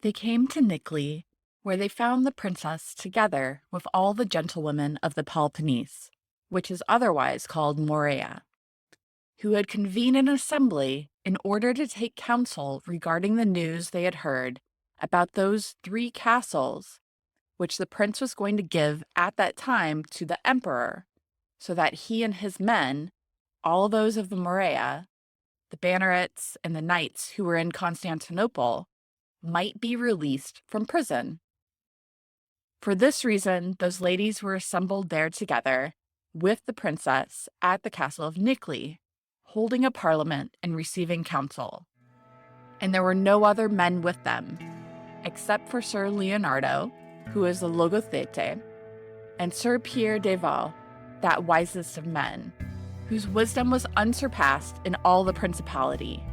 They came to Nikley, where they found the princess together with all the gentlewomen of the Peloponnese, which is otherwise called Morea, who had convened an assembly in order to take counsel regarding the news they had heard about those 3 castles, which the prince was going to give at that time to the emperor, so that he and his men, all those of the Morea, the bannerets, and the knights who were in Constantinople, might be released from prison. For this reason, those ladies were assembled there together with the princess at the castle of Nikley, holding a parliament and receiving counsel. And there were no other men with them, except for Sir Leonardo, who is the logothete, and Sir Pierre de Val, that wisest of men, whose wisdom was unsurpassed in all the principality.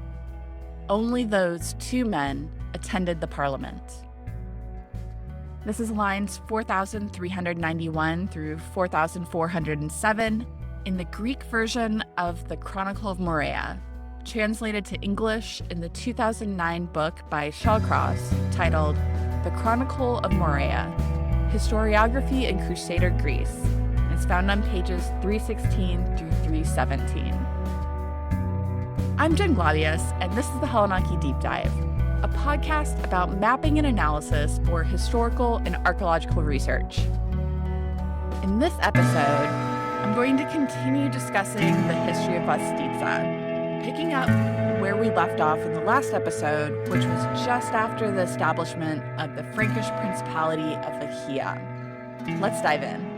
Only those 2 men attended the parliament. This is lines 4,391 through 4,407 in the Greek version of the Chronicle of Maria, translated to English in the 2009 book by Shawcross titled The Chronicle of Maria, Historiography in Crusader Greece. It's found on pages 316 through 317. I'm Jen Gladius, and this is the Hellenaki Deep Dive, a podcast about mapping and analysis for historical and archaeological research. In this episode, I'm going to continue discussing the history of Bastitsa, picking up where we left off in the last episode, which was just after the establishment of the Frankish Principality of Achaia. Let's dive in.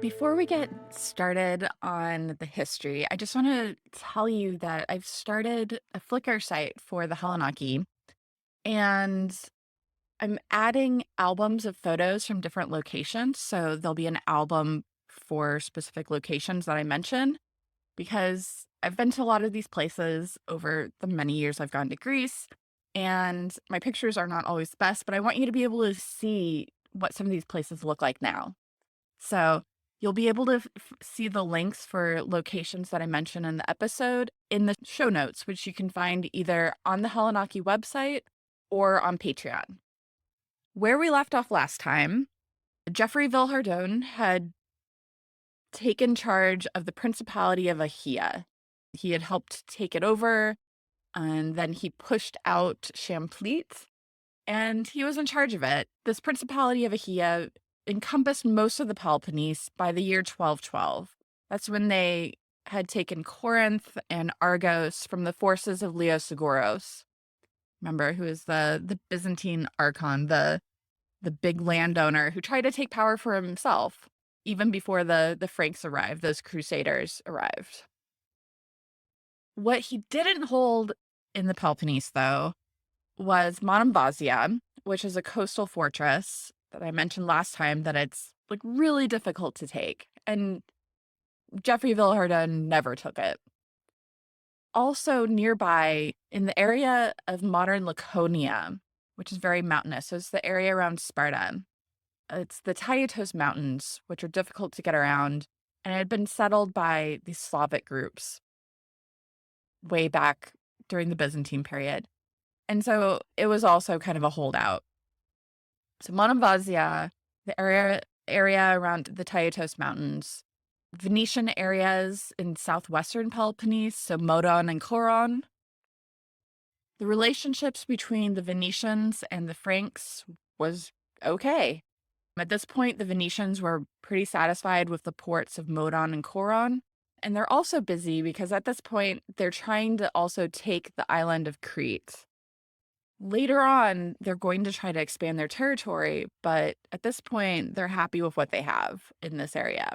Before we get started on the history, I just want to tell you that I've started a Flickr site for the Hellenaki, and I'm adding albums of photos from different locations. So there'll be an album for specific locations that I mention, because I've been to a lot of these places over the many years I've gone to Greece, and my pictures are not always the best, but I want you to be able to see what some of these places look like now. So you'll be able to see the links for locations that I mentioned in the episode in the show notes, which you can find either on the Hellenaki website or on Patreon. Where we left off last time, Geoffrey Villehardouin had taken charge of the Principality of Achaia. He had helped take it over, and then he pushed out Champlitte, and he was in charge of it. This Principality of Achaia encompassed most of the Peloponnese by the year 1212. That's when they had taken Corinth and Argos from the forces of Leosaugoros. Remember, who is the Byzantine archon, the big landowner who tried to take power for himself even before the Franks arrived, those crusaders arrived. What he didn't hold in the Peloponnese, though, was Monemvasia, which is a coastal fortress that I mentioned last time that it's like really difficult to take, and Geoffrey Villehardouin never took it. Also nearby, in the area of modern Laconia, which is very mountainous, so it's the area around Sparta. It's the Taygetos Mountains, which are difficult to get around, and it had been settled by these Slavic groups way back during the Byzantine period. And so it was also kind of a holdout. So Monemvasia, the area around the Taygetos Mountains, Venetian areas in southwestern Peloponnese, so Modon and Coron. The relationships between the Venetians and the Franks was okay. At this point, the Venetians were pretty satisfied with the ports of Modon and Coron, and they're also busy because at this point, they're trying to also take the island of Crete. Later on, they're going to try to expand their territory, but at this point, they're happy with what they have in this area.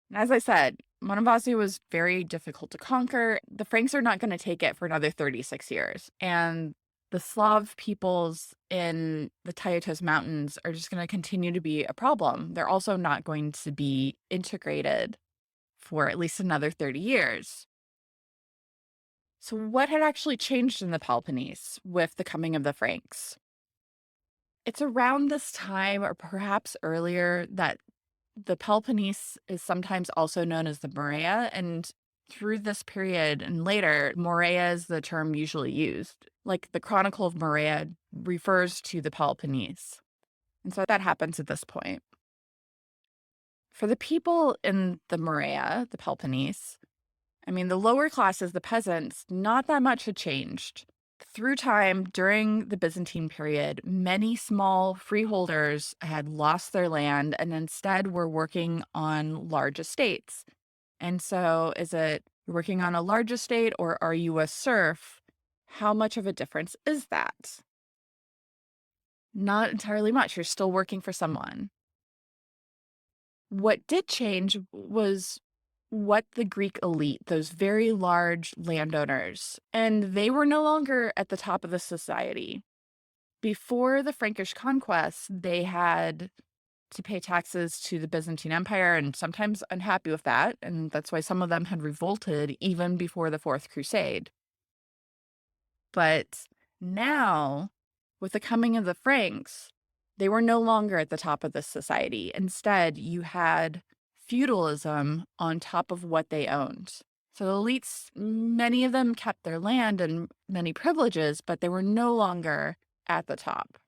And as I said, Monemvasia was very difficult to conquer. The Franks are not going to take it for another 36 years. And the Slav peoples in the Taygetos Mountains are just going to continue to be a problem. They're also not going to be integrated for at least another 30 years. So what had actually changed in the Peloponnese with the coming of the Franks? It's around this time, or perhaps earlier, that the Peloponnese is sometimes also known as the Morea, and through this period and later, Morea is the term usually used. Like the Chronicle of Maria refers to the Peloponnese. And so that happens at this point. For the people in the Morea, the Peloponnese, I mean, the lower classes, the peasants, not that much had changed. Through time, during the Byzantine period, many small freeholders had lost their land and instead were working on large estates. And so, is it you're working on a large estate or are you a serf? How much of a difference is that? Not entirely much. You're still working for someone. What did change was what the Greek elite, those very large landowners, and they were no longer at the top of the society. Before the Frankish conquest, they had to pay taxes to the Byzantine Empire and sometimes unhappy with that. And that's why some of them had revolted even before the Fourth Crusade. But now, with the coming of the Franks, they were no longer at the top of this society. Instead, you had feudalism on top of what they owned. So the elites, many of them kept their land and many privileges, but they were no longer at the top.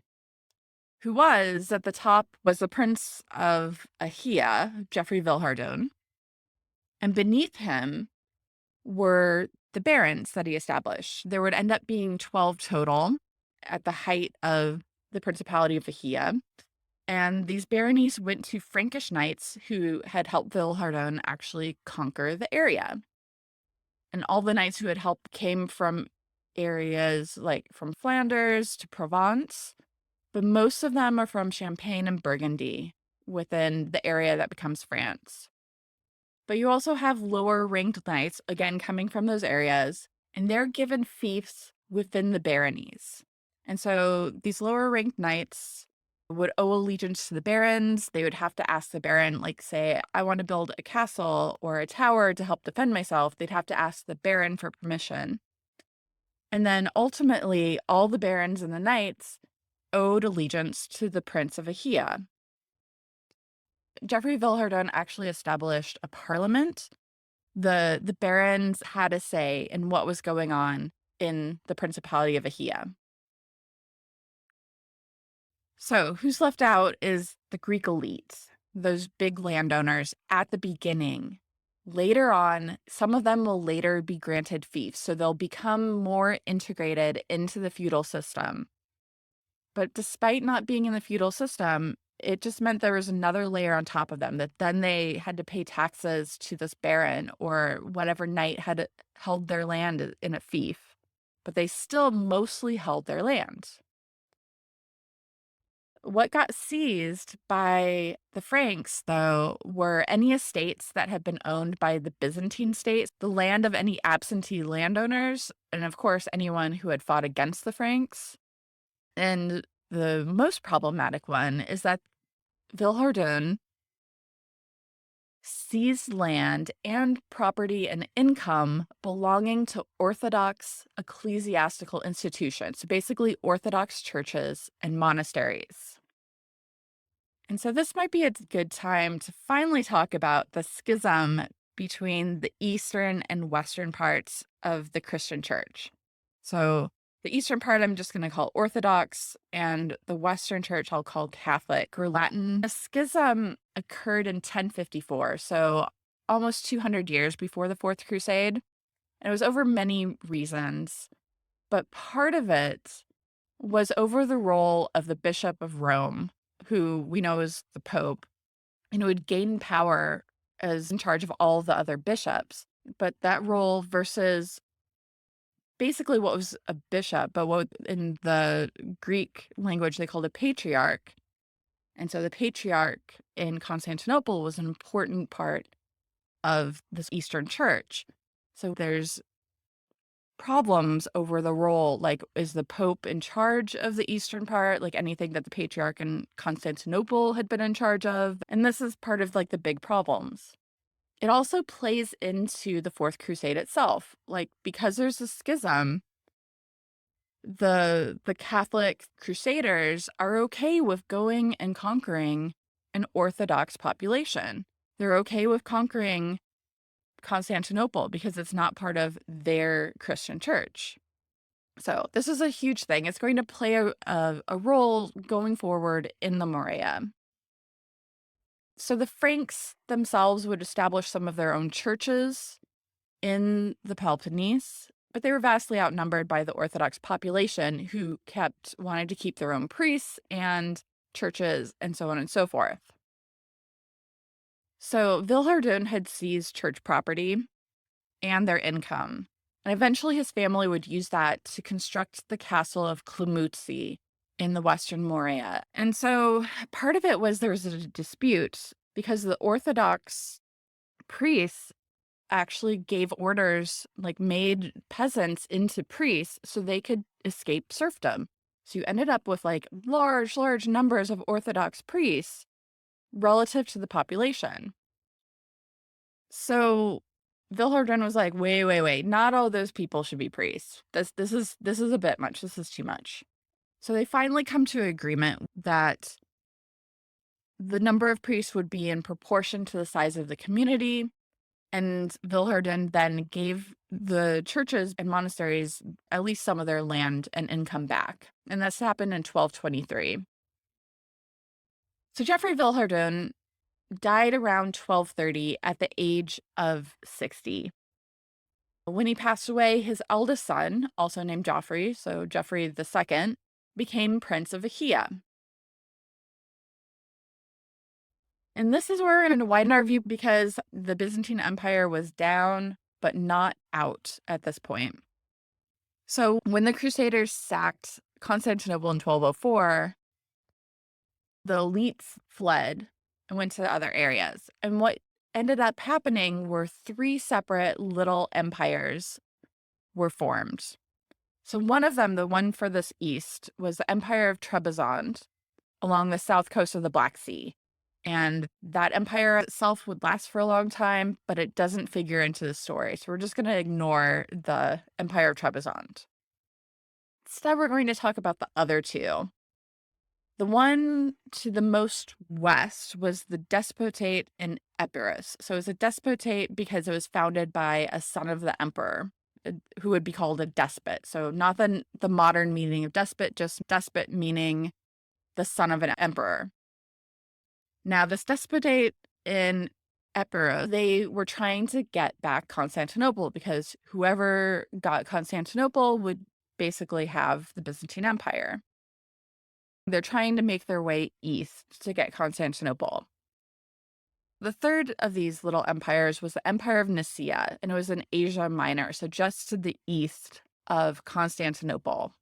Who was at the top was the Prince of Achaia, Geoffrey Villehardouin, and beneath him were the barons that he established. There would end up being 12 total at the height of the Principality of Achaia. And these baronies went to Frankish knights who had helped Villehardouin actually conquer the area. And all the knights who had helped came from areas like from Flanders to Provence, but most of them are from Champagne and Burgundy within the area that becomes France. But you also have lower ranked knights, again, coming from those areas, and they're given fiefs within the baronies. And so these lower ranked knights would owe allegiance to the barons. They would have to ask the baron, like, say, I want to build a castle or a tower to help defend myself. They'd have to ask the baron for permission. And then ultimately, all the barons and the knights owed allegiance to the Prince of Achaia. Geoffrey Villehardouin actually established a parliament. The barons had a say in what was going on in the Principality of Achaia. So who's left out is the Greek elite, those big landowners at the beginning. Later on, some of them will later be granted fiefs, so they'll become more integrated into the feudal system. But despite not being in the feudal system, it just meant there was another layer on top of them that then they had to pay taxes to this baron or whatever knight had held their land in a fief. But they still mostly held their land. What got seized by the Franks, though, were any estates that had been owned by the Byzantine states, the land of any absentee landowners, and of course, anyone who had fought against the Franks. And the most problematic one is that Villehardouin seized land and property and income belonging to Orthodox ecclesiastical institutions, so basically Orthodox churches and monasteries. And so this might be a good time to finally talk about the schism between the eastern and western parts of the Christian church. So the eastern part I'm just going to call Orthodox, and the western church I'll call Catholic or Latin. The schism occurred in 1054, so almost 200 years before the Fourth Crusade. And it was over many reasons, but part of it was over the role of the Bishop of Rome, who we know is the Pope, and who would gain power as in charge of all the other bishops. But that role versus basically what was a bishop, but what in the Greek language they called a patriarch. And so the patriarch in Constantinople was an important part of this Eastern church. So there's problems over the role, like, is the Pope in charge of the Eastern part, like anything that the patriarch in Constantinople had been in charge of? And this is part of like the big problems. It also plays into the Fourth Crusade itself. Like, because there's a schism, the Catholic crusaders are okay with going and conquering an Orthodox population. They're okay with conquering Constantinople because it's not part of their Christian church. So this is a huge thing. It's going to play a role going forward in the Morea. So the Franks themselves would establish some of their own churches in the Peloponnese, but they were vastly outnumbered by the Orthodox population who kept wanting to keep their own priests and churches and so on and so forth. So Villehardouin had seized church property and their income, and eventually his family would use that to construct the castle of Clemutzi in the western Morea. And so part of it was there was a dispute because the Orthodox priests actually gave orders, like made peasants into priests so they could escape serfdom. So you ended up with like large numbers of Orthodox priests relative to the population. So Villehardouin was like, wait, not all those people should be priests. This is a bit much. This is too much. So they finally come to an agreement that the number of priests would be in proportion to the size of the community. And Villehardouin then gave the churches and monasteries at least some of their land and income back. And this happened in 1223. So Geoffrey Villehardouin died around 1230 at the age of 60. When he passed away, his eldest son, also named Geoffrey, so Geoffrey II, became Prince of Achaia. And this is where we're going to widen our view because the Byzantine Empire was down, but not out at this point. So when the Crusaders sacked Constantinople in 1204, the elites fled and went to other areas. And what ended up happening were 3 separate little empires were formed. So one of them, the one furthest east, was the Empire of Trebizond along the south coast of the Black Sea. And that empire itself would last for a long time, but it doesn't figure into the story. So we're just going to ignore the Empire of Trebizond. Instead, we're going to talk about the other 2. The one to the most west was the despotate in Epirus. So it was a despotate because it was founded by a son of the emperor, who would be called a despot. So not the modern meaning of despot, just despot meaning the son of an emperor. Now, this despotate in Epirus, they were trying to get back Constantinople because whoever got Constantinople would basically have the Byzantine Empire. They're trying to make their way east to get Constantinople. The third of these little empires was the Empire of Nicaea, and it was in Asia Minor, so just to the east of Constantinople.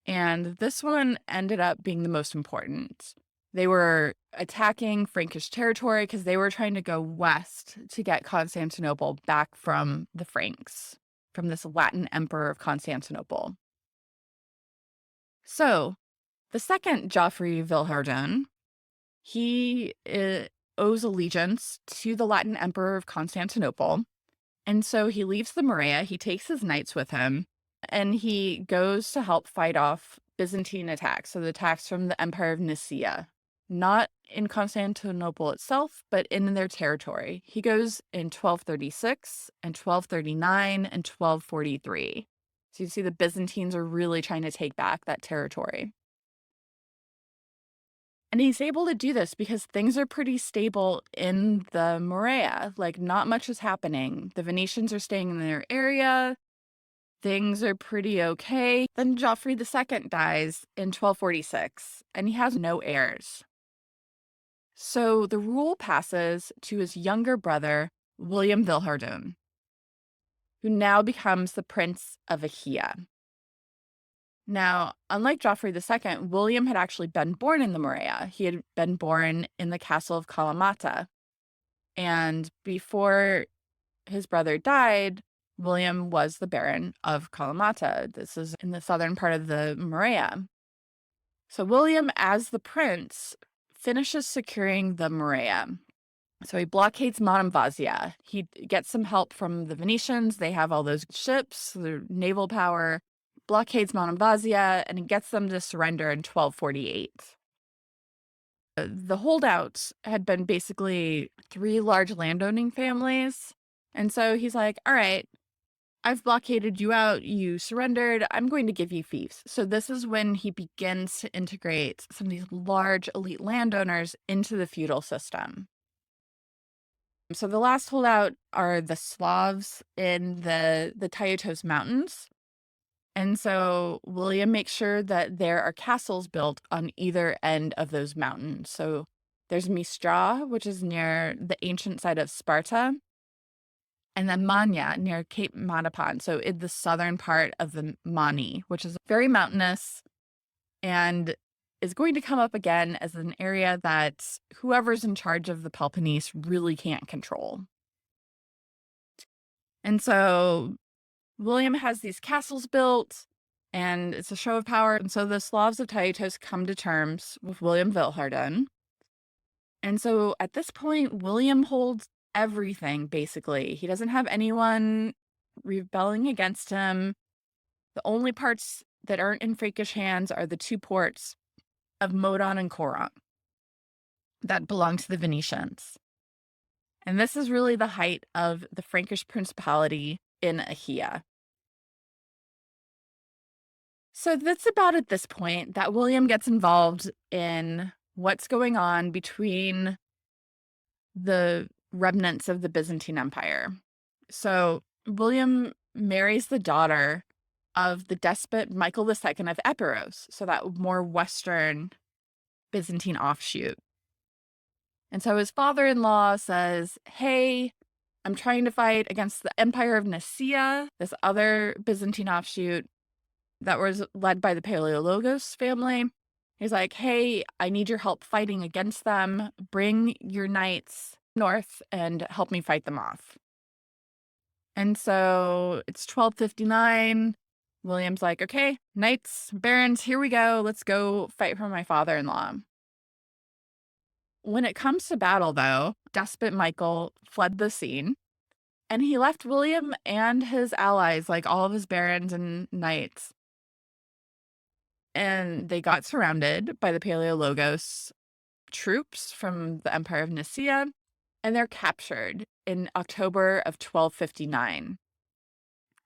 And this one ended up being the most important. They were attacking Frankish territory because they were trying to go west to get Constantinople back from the Franks, from this Latin emperor of Constantinople. So the second Geoffrey Villehardouin, he owes allegiance to the Latin emperor of Constantinople. And so he leaves the Morea, he takes his knights with him, and he goes to help fight off Byzantine attacks, so the attacks from the Empire of Nicaea. Not in Constantinople itself, but in their territory. He goes in 1236 and 1239 and 1243. So you see the Byzantines are really trying to take back that territory. And he's able to do this because things are pretty stable in the Morea. Like, not much is happening. The Venetians are staying in their area. Things are pretty okay. Then Geoffrey II dies in 1246, and he has no heirs. So the rule passes to his younger brother, William Villehardouin, who now becomes the Prince of Achaia. Now, unlike Geoffrey II, William had actually been born in the Morea. He had been born in the castle of Kalamata. And before his brother died, William was the Baron of Kalamata. This is in the southern part of the Morea. So William, as the prince, finishes securing the Morea. So he blockades Monemvasia. He gets some help from the Venetians. They have all those ships, their naval power, blockades Monemvasia, and he gets them to surrender in 1248. The holdouts had been basically 3 large landowning families And so he's like, all right, I've blockaded you out. You surrendered. I'm going to give you fiefs. So this is when he begins to integrate some of these large elite landowners into the feudal system. So the last holdout are the Slavs in the Taitos Mountains. And so William makes sure that there are castles built on either end of those mountains. So there's Mistra, which is near the ancient site of Sparta, and then Manya near Cape Matapan, so in the southern part of the Mani, which is very mountainous and is going to come up again as an area that whoever's in charge of the Peloponnese really can't control. And so William has these castles built, and it's a show of power. And so the Slavs of Taitos come to terms with William Wilharden. And so at this point, William holds everything, basically. He doesn't have anyone rebelling against him. The only parts that aren't in Frankish hands are the two ports of Modon and Coron that belong to the Venetians. And this is really the height of the Frankish Principality in Achaia. So that's about at this point that William gets involved in what's going on between the remnants of the Byzantine Empire. So William marries the daughter of the despot Michael II of Epirus, so that more Western Byzantine offshoot. And so his father-in-law says, hey, I'm trying to fight against the Empire of Nicaea, this other Byzantine offshoot that was led by the Paleologos family. He's like, hey, I need your help fighting against them. Bring your knights north and help me fight them off. And so it's 1259. William's like, okay, knights, barons, here we go. Let's go fight for my father-in-law. When it comes to battle, though, despot Michael fled the scene, and he left William and his allies, like all of his barons and knights. And they got surrounded by the Paleologos troops from the Empire of Nicaea, and they're captured in October of 1259.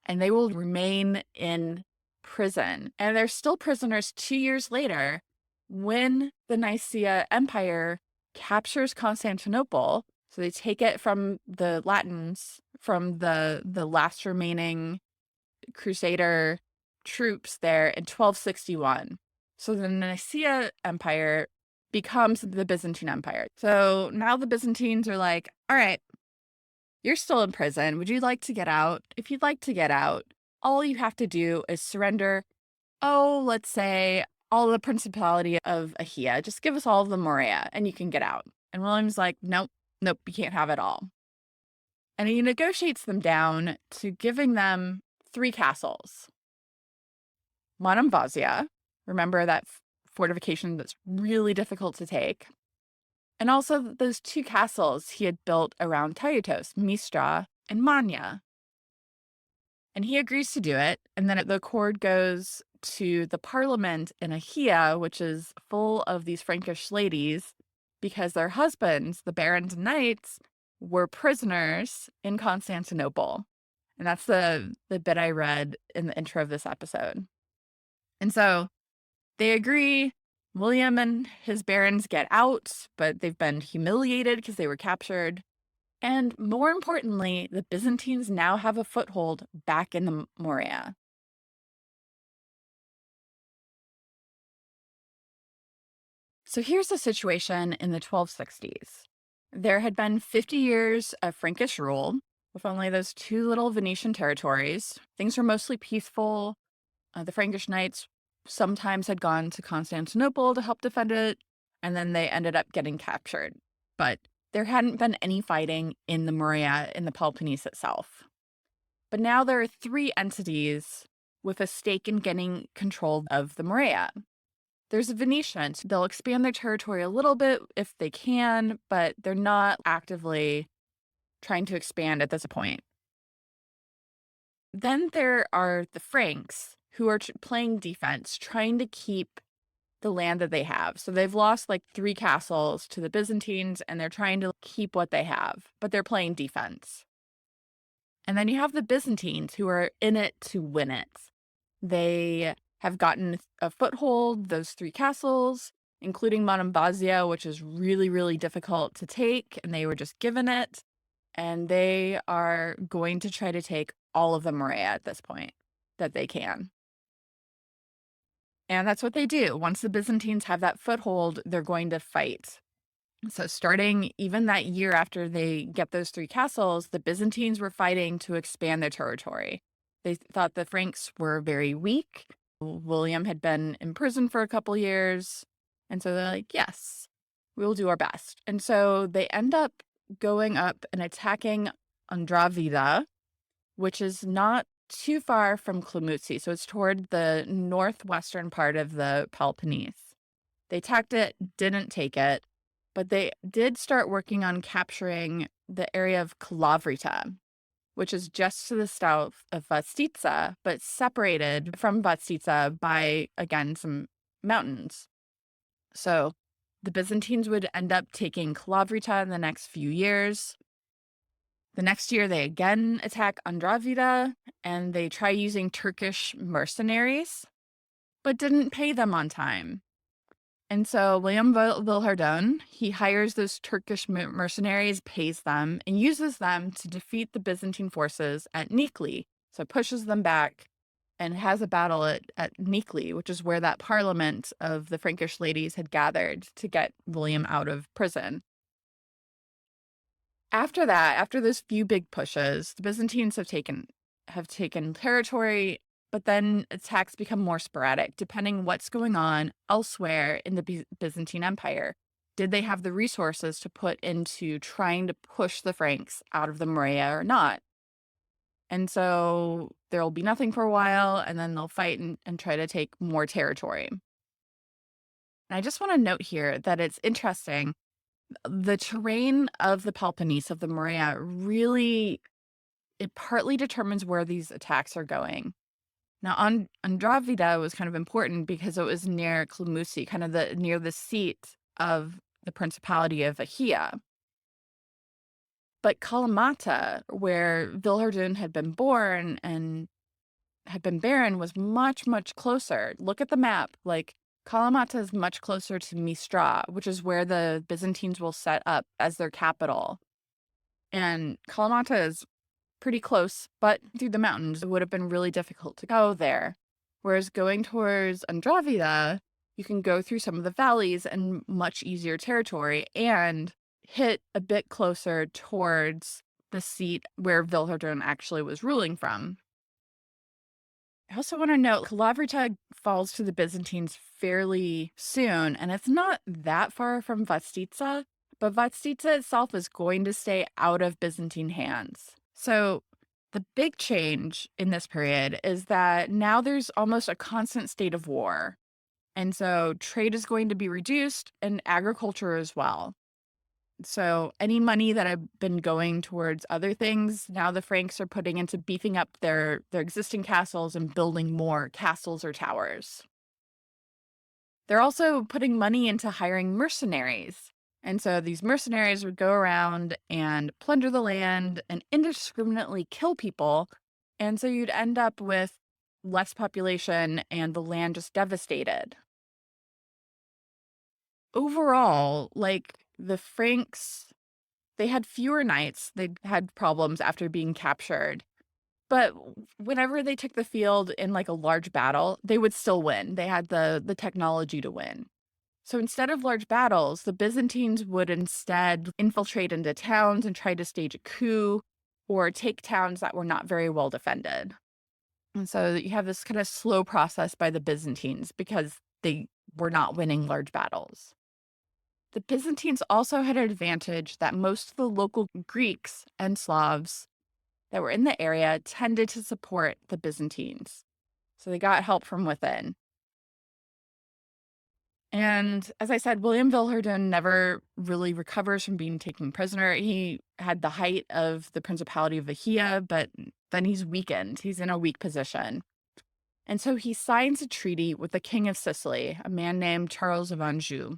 And they will remain in prison. And they're still prisoners 2 years later when the Nicaea Empire captures Constantinople. So they take it from the Latins, from the last remaining Crusader troops there in 1261. So the Nicaea Empire becomes the Byzantine Empire. So now the Byzantines are like, all right, you're still in prison. Would you like to get out? If you'd like to get out, all you have to do is surrender, let's say, all the Principality of Achaia. Just give us all of the Morea and you can get out. And William's like, nope, you can't have it all. And he negotiates them down to giving them 3 castles. Monemvasia, remember that fortification that's really difficult to take. And also those 2 castles he had built around Taitos, Mistra and Manya. And he agrees to do it. And then the accord goes to the parliament in Achaia, which is full of these Frankish ladies, because their husbands, the barons and knights, were prisoners in Constantinople. And that's the bit I read in the intro of this episode. And so they agree. William and his barons get out, but they've been humiliated because they were captured. And more importantly, the Byzantines now have a foothold back in the Morea. So here's the situation in the 1260s. There had been 50 years of Frankish rule with only those 2 little Venetian territories. Things were mostly peaceful. The Frankish knights sometimes had gone to Constantinople to help defend it, and then they ended up getting captured. But there hadn't been any fighting in the Morea in the Peloponnese itself. But now there are 3 entities with a stake in getting control of the Morea. There's the Venetians. They'll expand their territory a little bit if they can, but they're not actively trying to expand at this point. Then there are the Franks, who are playing defense, trying to keep the land that they have. So they've lost like 3 castles to the Byzantines, and they're trying to keep what they have, but they're playing defense. And then you have the Byzantines, who are in it to win it. They have gotten a foothold, those three castles, including Montembazio, which is really, really difficult to take, and they were just given it. And they are going to try to take all of the Morea at this point that they can. And that's what they do. Once the Byzantines have that foothold, they're going to fight. So starting even that year after they get those three castles, the Byzantines were fighting to expand their territory. They thought the Franks were very weak. William had been in prison for a couple years. And so they're like, yes, we'll do our best. And so they end up going up and attacking Andravida, which is not too far from Clamuzzi. So it's toward the northwestern part of the Peloponnese. They attacked it, didn't take it, but they did start working on capturing the area of Kalavrita, which is just to the south of Vastitsa, but separated from Vastitsa by, again, some mountains. So the Byzantines would end up taking Kalavrita in the next few years. The next year, they again attack Andravida, and they try using Turkish mercenaries, but didn't pay them on time. And so William Vilhardon, he hires those Turkish mercenaries, pays them, and uses them to defeat the Byzantine forces at Nikli. So pushes them back and has a battle at Nikli, which is where that parliament of the Frankish ladies had gathered to get William out of prison. After that, after those few big pushes, the Byzantines have taken territory, but then attacks become more sporadic, depending what's going on elsewhere in the Byzantine Empire. Did they have the resources to put into trying to push the Franks out of the Morea or not? And so there'll be nothing for a while, and then they'll fight and try to take more territory. And I just want to note here that it's interesting. The terrain of the Peloponnese, of the Morea, really, it partly determines where these attacks are going. Now, Andravida was kind of important because it was near Clamuzzi, kind of near the seat of the Principality of Achaia. But Kalamata, where Vilhardun had been born and had been baron, was much, much closer. Look at the map. Like, Kalamata is much closer to Mistra, which is where the Byzantines will set up as their capital. And Kalamata is pretty close, but through the mountains, it would have been really difficult to go there. Whereas going towards Andravida, you can go through some of the valleys and much easier territory and hit a bit closer towards the seat where Vilhardun actually was ruling from. I also want to note Kalavrita falls to the Byzantines fairly soon, and it's not that far from Vastitsa, but Vastitsa itself is going to stay out of Byzantine hands. So the big change in this period is that now there's almost a constant state of war. And so trade is going to be reduced and agriculture as well. So any money that had been going towards other things, now the Franks are putting into beefing up their existing castles and building more castles or towers. They're also putting money into hiring mercenaries. And so these mercenaries would go around and plunder the land and indiscriminately kill people. And so you'd end up with less population and the land just devastated. Overall, like, the Franks, they had fewer knights. They had problems after being captured. But whenever they took the field in like a large battle, they would still win. They had the technology to win. So instead of large battles, the Byzantines would instead infiltrate into towns and try to stage a coup or take towns that were not very well defended. And so you have this kind of slow process by the Byzantines because they were not winning large battles. The Byzantines also had an advantage that most of the local Greeks and Slavs that were in the area tended to support the Byzantines. So they got help from within. And as I said, William Vilhardun never really recovers from being taken prisoner. He had the height of the Principality of Achaia, but then he's weakened. He's in a weak position. And so he signs a treaty with the King of Sicily, a man named Charles of Anjou.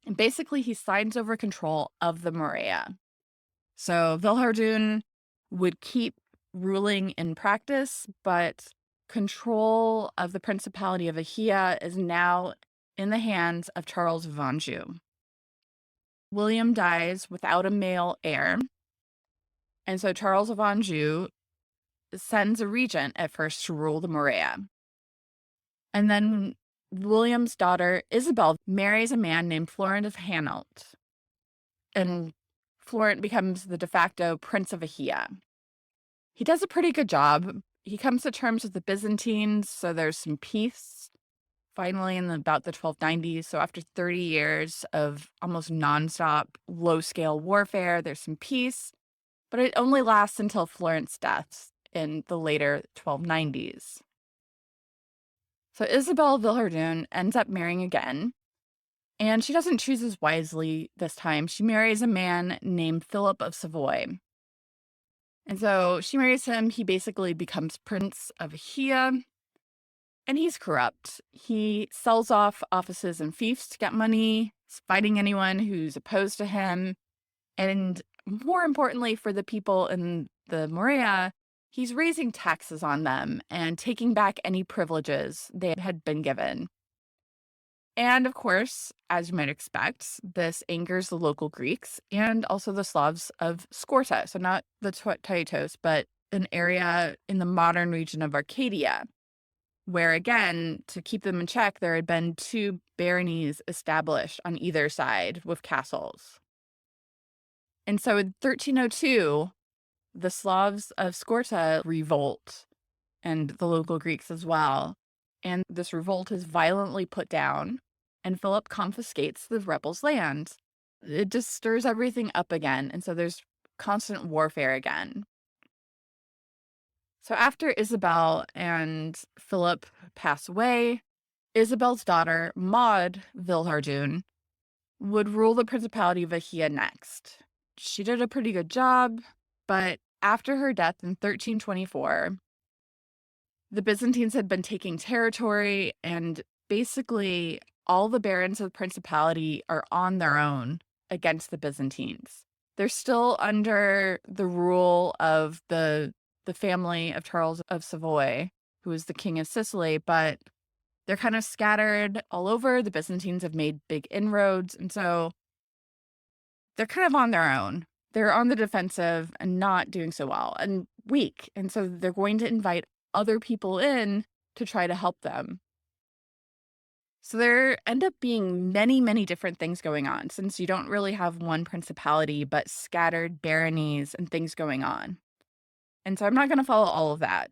And basically, he signs over control of the Morea. So Vilhardun would keep ruling in practice, but control of the Principality of Achaia is now in the hands of Charles of Anjou. William dies without a male heir, and so Charles of Anjou sends a regent at first to rule the Morea. And then William's daughter, Isabel, marries a man named Florent of Hainault, and Florent becomes the de facto Prince of Achaia. He does a pretty good job. He comes to terms with the Byzantines, so there's some peace finally in about the 1290s. So after 30 years of almost nonstop, low-scale warfare, there's some peace, but it only lasts until Florent's death in the later 1290s. So Isabel Villehardouin ends up marrying again, and she doesn't choose as wisely this time. She marries a man named Philip of Savoy. And so she marries him. He basically becomes Prince of Achaia, and he's corrupt. He sells off offices and fiefs to get money. He's fighting anyone who's opposed to him. And more importantly, for the people in the Morea, he's raising taxes on them and taking back any privileges they had been given. And of course, as you might expect, this angers the local Greeks and also the Slavs of Skorta. So not the Taitos, but an area in the modern region of Arcadia, where again, to keep them in check, there had been 2 baronies established on either side with castles. And so in 1302, the Slavs of Skorta revolt, and the local Greeks as well. And this revolt is violently put down, and Philip confiscates the rebels' land. It just stirs everything up again, and so there's constant warfare again. So after Isabel and Philip pass away, Isabel's daughter, Maud Villehardouin, would rule the Principality of Achaia next. She did a pretty good job, but after her death in 1324, the Byzantines had been taking territory, and basically all the barons of the principality are on their own against the Byzantines. They're still under the rule of the family of Charles of Savoy, who was the king of Sicily, but they're kind of scattered all over. The Byzantines have made big inroads, and so they're kind of on their own. They're on the defensive and not doing so well and weak. And so they're going to invite other people in to try to help them. So there end up being many, many different things going on, since you don't really have one principality, but scattered baronies and things going on. And so I'm not going to follow all of that.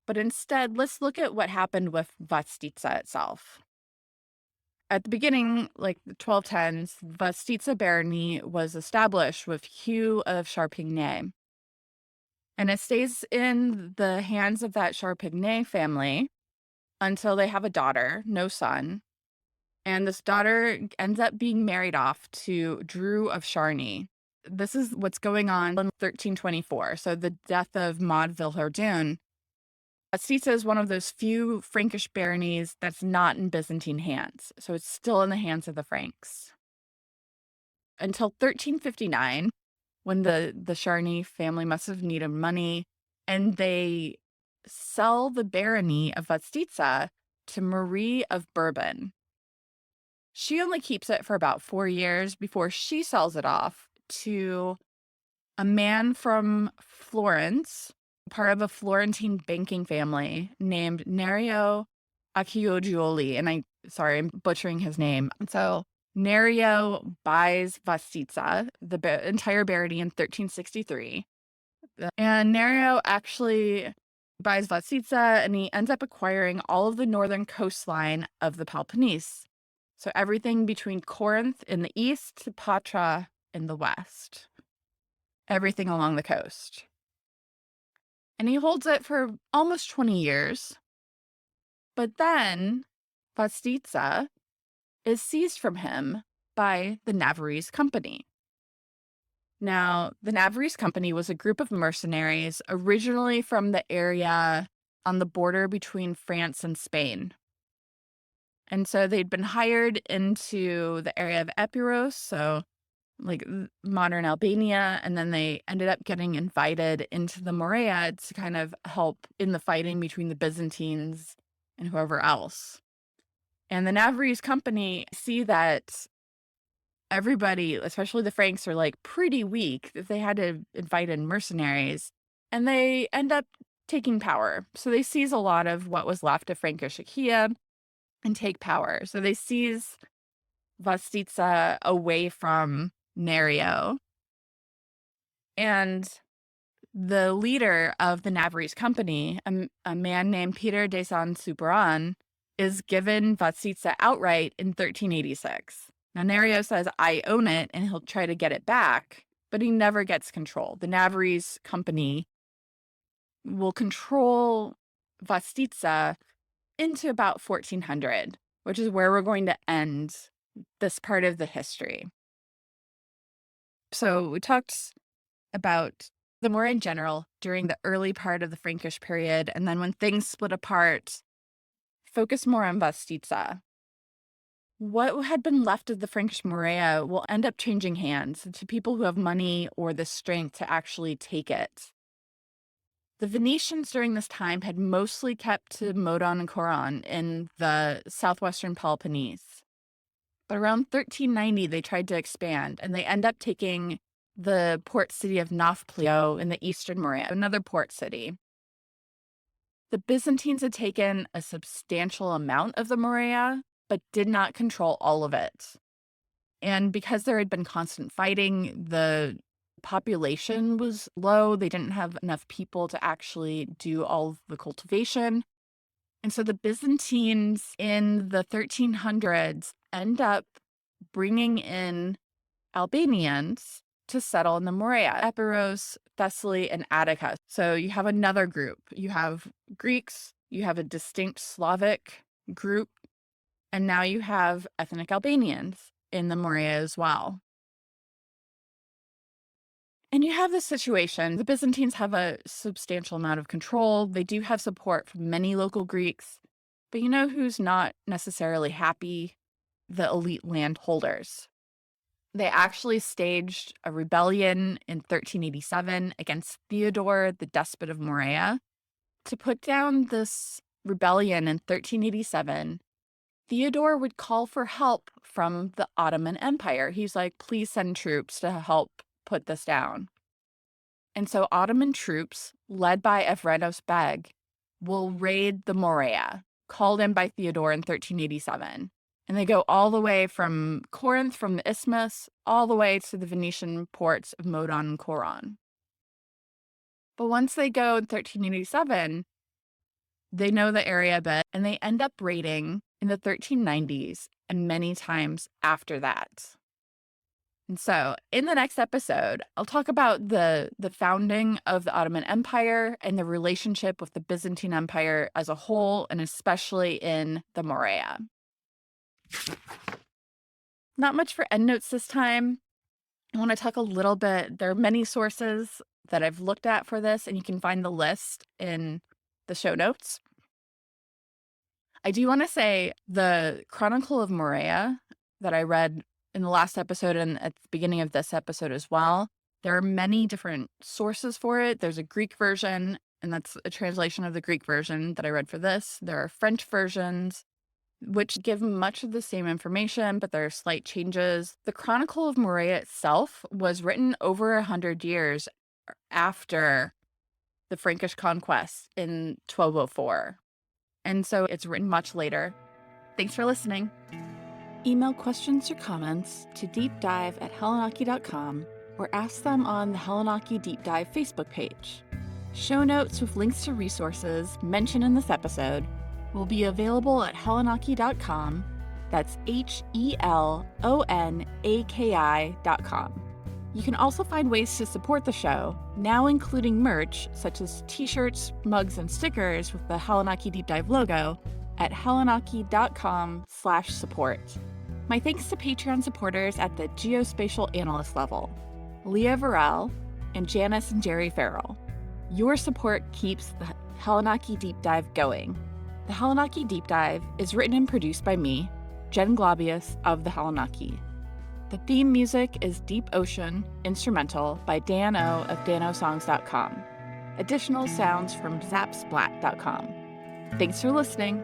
But instead, let's look at what happened with Vastitsa itself. At the beginning, like the 1210s, Vastitsa barony was established with Hugh of Charpigny. And it stays in the hands of that Charpigny family until they have a daughter, no son. And this daughter ends up being married off to Drew of Charny. This is what's going on in 1324. So the death of Maud Villehardouin. Vastitsa is one of those few Frankish baronies that's not in Byzantine hands. So it's still in the hands of the Franks. Until 1359, when the Charny family must have needed money, and they sell the barony of Vastitsa to Marie of Bourbon. She only keeps it for about 4 years before she sells it off to a man from Florence, part of a Florentine banking family named Nerio Acciajuoli. And I'm butchering his name. So Nerio buys Vastitsa, the entire barony, in 1363. And Nerio actually buys Vastitsa, and he ends up acquiring all of the northern coastline of the Peloponnese. So everything between Corinth in the east to Patra in the west. Everything along the coast. And he holds it for almost 20 years. But then Vastitsa is seized from him by the Navaris Company. Now, the Navaris Company was a group of mercenaries originally from the area on the border between France and Spain. And so they'd been hired into the area of Epiros, so like modern Albania, and then they ended up getting invited into the Morea to kind of help in the fighting between the Byzantines and whoever else. And the Navaris Company see that everybody, especially the Franks, are like pretty weak, that they had to invite in mercenaries, and they end up taking power. So they seize a lot of what was left of Frankish Achaia and take power. So they seize Vastitsa away from Nerio. And the leader of the Navaris Company, a man named Peter de San Superan, is given Vastitsa outright in 1386. Now, Nerio says, I own it, and he'll try to get it back, but he never gets control. The Navaris Company will control Vastitsa into about 1400, which is where we're going to end this part of the history. So we talked about the Morea in general during the early part of the Frankish period, and then when things split apart, focus more on Vastitsa. What had been left of the Frankish Morea will end up changing hands to people who have money or the strength to actually take it. The Venetians during this time had mostly kept to Modon and Coron in the southwestern Peloponnese. But around 1390, they tried to expand, and they end up taking the port city of Nafplio in the eastern Morea, another port city. The Byzantines had taken a substantial amount of the Morea, but did not control all of it. And because there had been constant fighting, the population was low. They didn't have enough people to actually do all of the cultivation. And so the Byzantines in the 1300s end up bringing in Albanians to settle in the Morea, Epirus, Thessaly, and Attica. So you have another group. You have Greeks, you have a distinct Slavic group, and now you have ethnic Albanians in the Morea as well. And you have this situation. The Byzantines have a substantial amount of control. They do have support from many local Greeks. But you know who's not necessarily happy? The elite landholders. They actually staged a rebellion in 1387 against Theodore, the despot of Morea. To put down this rebellion in 1387, Theodore would call for help from the Ottoman Empire. He's like, please send troops to help put this down. And so Ottoman troops, led by Evrenos Beg, will raid the Morea, called in by Theodore in 1387. And they go all the way from Corinth, from the Isthmus, all the way to the Venetian ports of Modon and Coron. But once they go in 1387, they know the area a bit, and they end up raiding in the 1390s and many times after that. And so in the next episode, I'll talk about the founding of the Ottoman Empire and the relationship with the Byzantine Empire as a whole, and especially in the Morea. Not much for endnotes this time. I want to talk a little bit. There are many sources that I've looked at for this, and you can find the list in the show notes. I do want to say the Chronicle of Maria that I read in the last episode and at the beginning of this episode as well, there are many different sources for it. There's a Greek version, and that's a translation of the Greek version that I read for this. There are French versions, which give much of the same information, but there are slight changes. The Chronicle of Maria itself was written over 100 years after the Frankish conquest in 1204. And so it's written much later. Thanks for listening. Email questions or comments to deepdive@hellenaki.com or ask them on the Hellenaki Deep Dive Facebook page. Show notes with links to resources mentioned in this episode will be available at hellenaki.com. That's HELONAKI.com. You can also find ways to support the show, now including merch such as t-shirts, mugs, and stickers with the Hellenaki Deep Dive logo at hellenaki.com/support. My thanks to Patreon supporters at the Geospatial Analyst level, Leah Varel and Janice and Jerry Farrell. Your support keeps the Hellenaki Deep Dive going. The Hellenaki Deep Dive is written and produced by me, Jen Globius of the Hellenaki. The theme music is Deep Ocean, instrumental by Dan O of danosongs.com. Additional sounds from zapsplat.com. Thanks for listening.